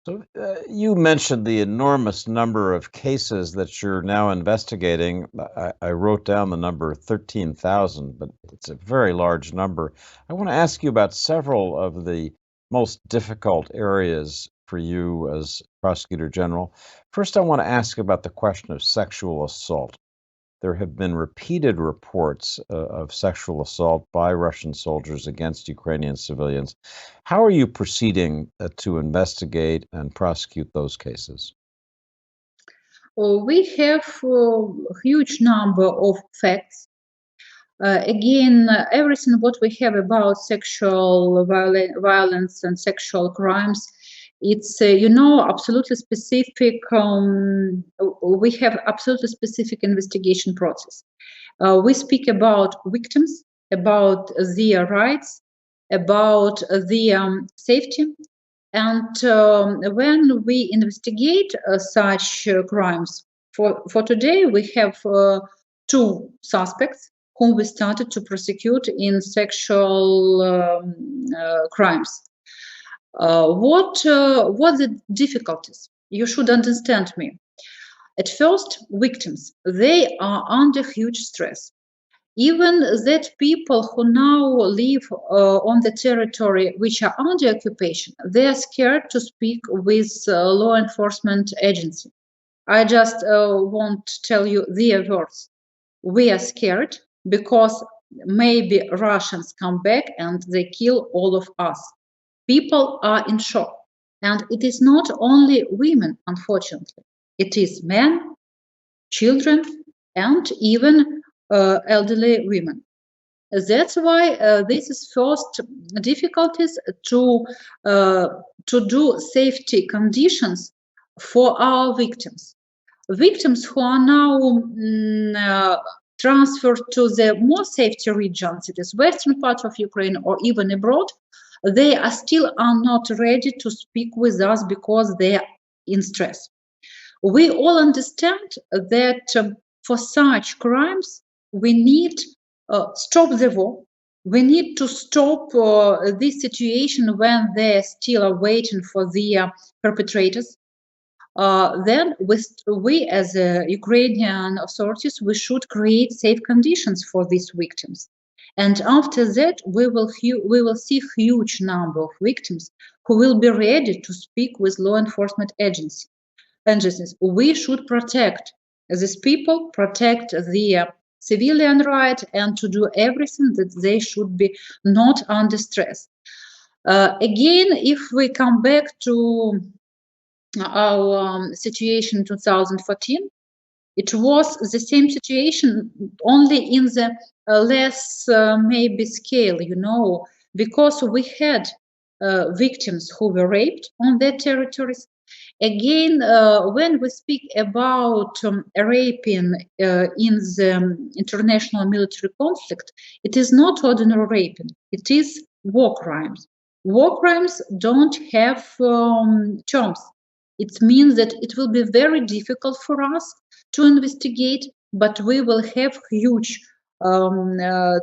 So you mentioned the enormous number of cases that you're now investigating. I wrote down the number 13,000, but it's a very large number. I want to ask you about several of the most difficult areas for you as prosecutor general. First, I want to ask about the question of sexual assault. There have been repeated reports of sexual assault by Russian soldiers against Ukrainian civilians. How are you proceeding to investigate and prosecute those cases? We have a huge number of facts. Again, everything what we have about sexual violence and sexual crimes, it's absolutely specific. We have absolutely specific investigation process. We speak about victims, about their rights, about their safety, and when we investigate such crimes, for today we have two suspects whom we started to prosecute in sexual crimes. What the difficulties? You should understand me. At first, victims, they are under huge stress. Even that people who now live on the territory which are under occupation, they are scared to speak with law enforcement agency. I just want to tell you their words. We are scared because maybe Russians come back and they kill all of us. People are in shock. And it is not only women, unfortunately. It is men, children, and even elderly women. That's why this is first difficulties to do safety conditions for our victims. Victims who are now transferred to the more safety regions, it is western part of Ukraine or even abroad, they are still not ready to speak with us because they are in stress. We all understand that for such crimes, we need stop the war. We need to stop this situation when they still are waiting for the perpetrators. Then we as Ukrainian authorities, we should create safe conditions for these victims. And after that, we will see huge number of victims who will be ready to speak with law enforcement agencies. We should protect these people, protect the civilian right, and to do everything that they should be not under stress. Again, if we come back to our situation in 2014, it was the same situation, only in the less maybe scale, because we had victims who were raped on their territories. Again, when we speak about raping in the international military conflict, it is not ordinary raping, it is war crimes. War crimes don't have terms. It means that it will be very difficult for us to investigate, but we will have huge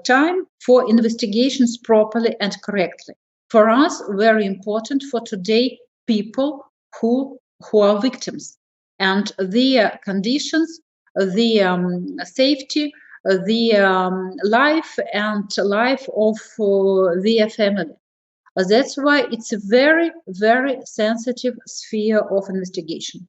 time for investigations properly and correctly. For us, very important for today, people who are victims and their conditions, the safety, the life and life of their family. That's why it's a very, very sensitive sphere of investigation.